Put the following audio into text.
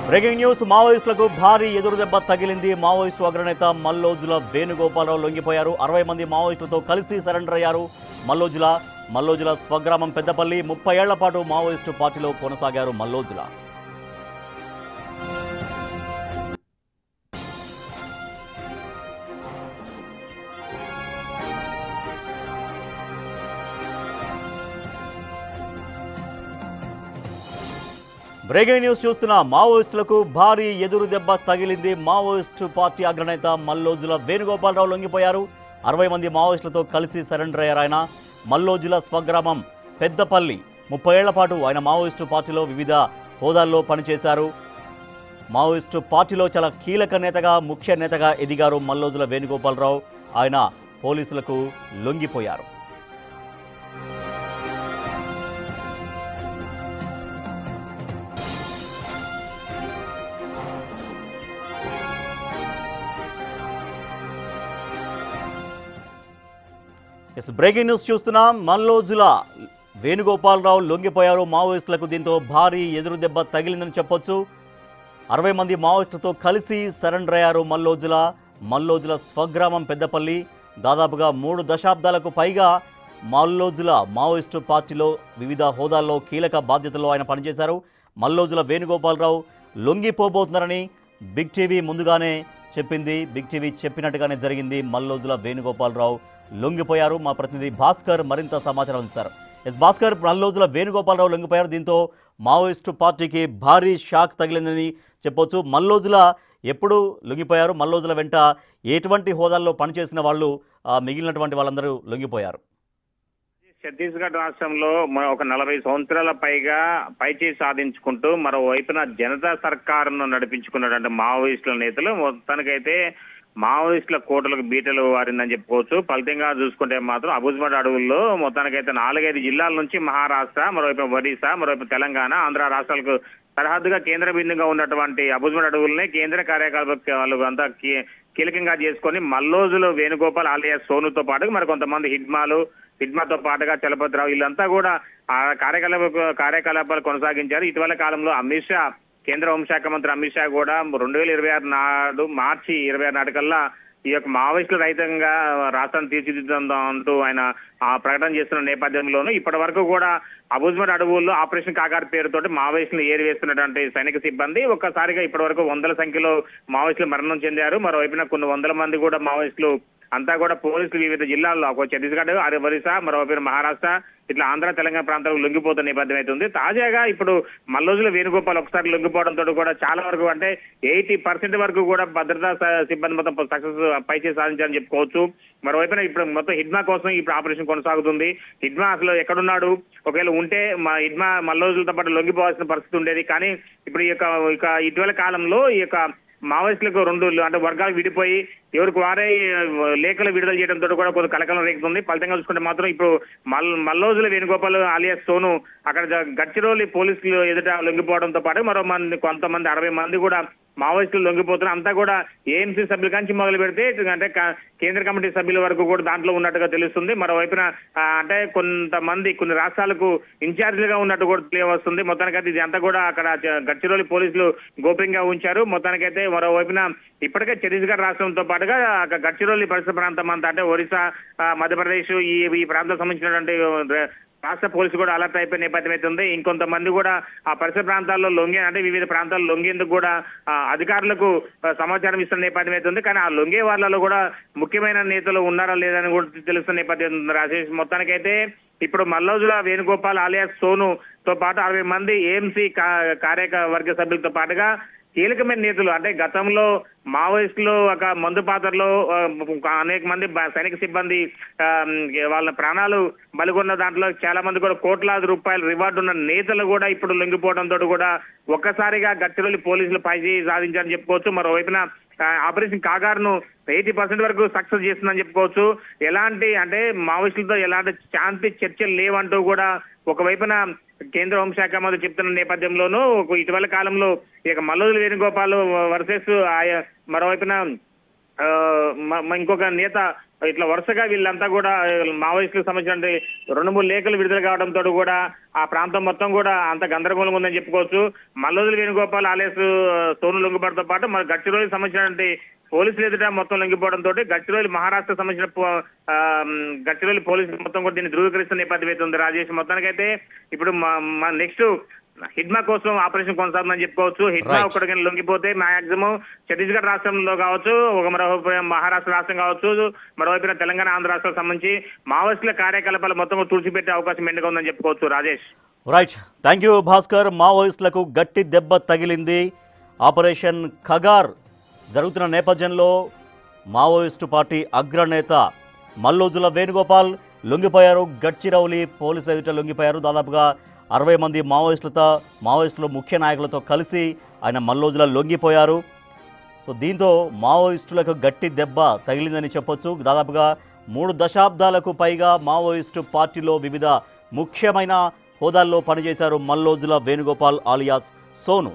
Breaking news మావోయిస్టులకు భారీ ఎదురుదెబ్బ తగిలింది. మావోయిస్టు అగ్రనేత మల్లోజుల వేణుగోపాలరావు లొంగిపోయారు. 60 మంది మావోయిస్టులతో కలిసి సరెండర్ అయ్యారు. మల్లోజుల స్వగ్రామం పెద్దపల్లి. 30 ఏళ్ల పాటు మావోయిస్టు పార్టీలో కొనసాగారు మల్లోజుల. బ్రేకింగ్ న్యూస్ చూస్తున్న మావోయిస్టులకు భారీ ఎదురు దెబ్బ తగిలింది. మావోయిస్టు పార్టీ అగ్రనేత మల్లోజుల వేణుగోపాలరావు లొంగిపోయారు. 60 మంది మావోయిస్టులతో కలిసి సరెండర్ అయ్యారు. ఆయన మల్లోజుల స్వగ్రామం పెద్దపల్లి. 30 ఏళ్ల పాటు ఆయన మావోయిస్టు పార్టీలో వివిధ హోదాల్లో పనిచేశారు. మావోయిస్టు పార్టీలో చాలా కీలక నేతగా, ముఖ్య నేతగా ఎదిగారు మల్లోజుల వేణుగోపాలరావు. ఆయన పోలీసులకు లొంగిపోయారు. బ్రేకింగ్ న్యూస్ చూస్తున్నాం. మల్లోజుల వేణుగోపాలరావు లొంగిపోయారు మావోయిస్టులకు. దీంతో భారీ ఎదురు దెబ్బ తగిలిందని చెప్పొచ్చు. 60 మంది మావోయిస్టులతో కలిసి సరెండర్ అయ్యారు మల్లోజుల స్వగ్రామం పెద్దపల్లి. దాదాపుగా 3 దశాబ్దాలకు పైగా మల్లోజుల మావోయిస్టు పార్టీలో వివిధ హోదాల్లో కీలక బాధ్యతల్లో ఆయన పనిచేశారు. మల్లోజుల వేణుగోపాలరావు లొంగిపోబోతున్నారని బిగ్ టీవీ ముందుగానే చెప్పింది. బిగ్ టీవీ చెప్పినట్టుగానే జరిగింది. మల్లోజుల వేణుగోపాలరావు లొంగిపోయారు. మా ప్రతినిధి భాస్కర్ మరింత సమాచారం అందిస్తారు. భాస్కర్, మల్లోజుల వేణుగోపాలరావు లొంగిపోయారు. దీంతో మావోయిస్టు పార్టీకి భారీ షాక్ తగిలిందని చెప్పొచ్చు. మల్లోజుల ఎప్పుడు లొంగిపోయారు? మల్లోజుల వెంట ఎటువంటి హోదాల్లో పనిచేసిన వాళ్ళు మిగిలినటువంటి వాళ్ళందరూ లొంగిపోయారు? ఛత్తీస్గఢ్ రాష్ట్రంలో ఒక 40 సంవత్సరాల పైచేయి సాధించుకుంటూ మరోవైపున జనతా సర్కారును నడిపించుకున్నటువంటి మావోయిస్టుల నేతలు మొత్తానికైతే మావోయిస్టుల కోటలకు బీటలు వారిందని చెప్పుకోవచ్చు. ఫలితంగా చూసుకుంటే మాత్రం అబుజ్మడ్ అడవుల్లో మొత్తానికైతే 4-5 జిల్లాల నుంచి మహారాష్ట్ర, మరోవైపు ఒడిశా, మరోవైపు తెలంగాణ, ఆంధ్ర రాష్ట్రాలకు సరిహద్దుగా కేంద్ర బిందుగా ఉన్నటువంటి అబుజ్మడ్ అడవులనే కేంద్ర కార్యకలాపాలు అంతా కీలకంగా చేసుకొని మల్లోజులు వేణుగోపాల్ ఆలియాస్ సోనుతో పాటు మరి కొంతమంది హిడ్మాతో పాటుగా చలపతిరావు వీళ్ళంతా కూడా ఆ కార్యకలాపాలు కొనసాగించారు. ఇటీవల కాలంలో అమిత్ షా, కేంద్ర హోంశాఖ మంత్రి అమిత్ షా కూడా 2026 నాడు మార్చి 26 నాటికల్లా ఈ యొక్క మావోయిస్టుల రహితంగా రాష్ట్రాన్ని తీర్చిదిద్దంటూ ఆయన ప్రకటన చేస్తున్న నేపథ్యంలోనూ ఇప్పటి వరకు కూడా అబుజ్మడ్ అడవుల్లో ఆపరేషన్ కాకార్ పేరుతోటి మావోయిస్టులు ఏరివేస్తున్నటువంటి సైనిక సిబ్బంది ఒక్కసారిగా ఇప్పటి వరకు 100ల సంఖ్యలో మావోయిస్టులు మరణం చెందారు. మరోవైపున కొన్ని 100 మంది కూడా మావోయిస్టులు అంతా కూడా పోలీసులు వివిధ జిల్లాల్లో ఛత్తీస్గఢ్, ఒరిస్సా, మరోవైపు మహారాష్ట్ర, ఇట్లా ఆంధ్ర, తెలంగాణ ప్రాంతాలకు లొంగిపోతున్న నేపథ్యం అయితే తాజాగా ఇప్పుడు మల్లోజుల వేణుగోపాల్ ఒకసారి లొంగిపోవడంతో కూడా చాలా వరకు అంటే 80% వరకు కూడా భద్రతా సిబ్బంది మొత్తం సక్సెస్ పైచేయి సాధించాలని చెప్పుకోవచ్చు. మరోవైపున ఇప్పుడు మొత్తం హిడ్మా కోసం ఇప్పుడు ఆపరేషన్ కొనసాగుతుంది. హిడ్మా అసలు ఎక్కడున్నాడు, ఒకవేళ ఉంటే హిడ్మా మల్లోజులతో పాటు లొంగిపోవాల్సిన పరిస్థితి ఉండేది. కానీ ఇప్పుడు ఇటీవల కాలంలో ఈ యొక్క మావోయిస్టులకు 2 అంటే వర్గాలు విడిపోయి ఎవరికి వారే లేఖలు విడుదల చేయడంతో కూడా కొంత కలకలం రేగుతుంది. ఫలితంగా చూసుకుంటే మాత్రం ఇప్పుడు మల్లోజుల వేణుగోపాల్ ఆలియాస్ సోను అక్కడ గడ్చిరోలి పోలీసులు ఎదుట లొంగిపోవడంతో పాటు కొంతమంది 60 మంది కూడా మావోయిస్టులు లొంగిపోతున్నారు. అంతా కూడా ఏఎంసీ సభ్యుల నుంచి మొదలు పెడితే అంటే కేంద్ర కమిటీ సభ్యుల వరకు కూడా దాంట్లో ఉన్నట్టుగా తెలుస్తుంది. మరోవైపున అంటే కొన్ని రాష్ట్రాలకు ఇన్ఛార్జీలుగా ఉన్నట్టు కూడా తెలియవస్తుంది. మొత్తానికైతే ఇది అంతా కూడా అక్కడ గడ్చిరోలి పోలీసులు గోప్యంగా ఉంచారు. మొత్తానికైతే మరోవైపున ఇప్పటికే ఛత్తీస్గఢ్ రాష్ట్రంతో పాటుగా గడ్చిరోలి పరిసర ప్రాంతం అంతా అంటే ఒరిస్సా, మధ్యప్రదేశ్ ఈ ప్రాంతాలకు సంబంధించినటువంటి రాష్ట్ర పోలీసు కూడా అలర్ట్ అయిపోయిన నేపథ్యం అయితే ఉంది. ఇంకొంతమంది కూడా ఆ పరిసర ప్రాంతాల్లో అంటే వివిధ ప్రాంతాల్లో లొంగేందుకు కూడా అధికారులకు సమాచారం ఇస్తున్న నేపథ్యం అయితే ఉంది. కానీ ఆ లొంగే వాళ్ళలో కూడా ముఖ్యమైన నేతలు ఉన్నారా లేదని కూడా తెలుస్తున్న నేపథ్యం ఉంది. రాజేష్, మొత్తానికైతే ఇప్పుడు మల్లోజుల వేణుగోపాల్ ఆలియాస్ సోనుతో పాటు 60 మంది ఏఎంసీ కార్యవర్గ సభ్యులతో పాటుగా కీలకమైన నేతలు అంటే గతంలో మావోయిస్టులు ఒక మందు పాత్రలో అనేక మంది సైనిక సిబ్బంది వాళ్ళ ప్రాణాలు బలిగొన్న దాంట్లో చాలా మంది కూడా కోట్లాది రూపాయల రివార్డు ఉన్న నేతలు కూడా ఇప్పుడు లొంగిపోవడంతో కూడా ఒక్కసారిగా గడ్చిరోలి పోలీసులు పైచేయి సాధించారని చెప్పుకోవచ్చు. మరోవైపున ఆపరేషన్ కాగార్ను 80% వరకు సక్సెస్ చేస్తుందని చెప్పుకోవచ్చు. ఎలాంటి అంటే మావోయిస్టులతో ఎలాంటి శాంతి చర్చలు లేవంటూ కూడా ఒకవైపున కేంద్ర హోంశాఖ మంత్రి చెప్తున్న నేపథ్యంలోనూ ఇటీవల కాలంలో ఇక మల్లోజుల వేణుగోపాల్ వర్సెస్ మరోవైపున ఇంకొక నేత ఇట్లా వరుసగా వీళ్ళంతా కూడా మావోయిస్టులకు సంబంధించిన 2-3 లేఖలు విడుదల కావడంతో కూడా ఆ ప్రాంతం మొత్తం కూడా అంత గందరగోళంగా ఉందని చెప్పుకోవచ్చు. మల్లోజుల వేణుగోపాల్ ఆలేసు సోను లొంగిపోవడంతో పాటు మరి గడ్చిరోలికి సంబంధించినటువంటి పోలీసులు ఎదుట మొత్తం లొంగిపోవడంతో గడ్చిరోలి మహారాష్ట్ర సంబంధించిన గడ్చిరోలి పోలీసులు మొత్తం కూడా దీన్ని ధృవీకరిస్తున్న నేపథ్యం అయితే ఉంది రాజేష్. మొత్తానికైతే ఇప్పుడు నెక్స్ట్ హిడ్మా కోసం ఆపరేషన్ కొనసాగుతుందని చెప్పుకోవచ్చు. హిడ్మా ఒక్కడికి లొంగిపోతే మాక్సిమం ఛత్తీస్గఢ్ రాష్ట్రంలో కావచ్చు, మరోవైపు మహారాష్ట్ర రాష్ట్రం కావచ్చు, మరోవైపున తెలంగాణ ఆంధ్ర రాష్ట్రాలకు సంబంధించి మావోయిస్టుల కార్యకలాపాలు మొత్తం తుడిచిపెట్టే అవకాశం మెండుగా ఉందని చెప్పుకోవచ్చు Rajesh. Right, thank you Bhaskar. మావోయిస్టులకు గట్టి దెబ్బ తగిలింది. ఆపరేషన్ ఖగార్ జరుగుతున్న నేపథ్యంలో మావోయిస్టు పార్టీ అగ్రనేత మల్లోజుల వేణుగోపాల్ లొంగిపోయారు. గడ్చిరౌలి పోలీసుల ఎదుట లొంగిపోయారు. దాదాపుగా 60 మంది మావోయిస్టులు ముఖ్య నాయకులతో కలిసి ఆయన మల్లోజుల లొంగిపోయారు. సో దీంతో మావోయిస్టులకు గట్టి దెబ్బ తగిలిందని చెప్పొచ్చు. దాదాపుగా 3 దశాబ్దాలకు పైగా మావోయిస్టు పార్టీలో వివిధ ముఖ్యమైన హోదాల్లో పనిచేశారు మల్లోజుల వేణుగోపాల్ ఆలియాస్ సోను.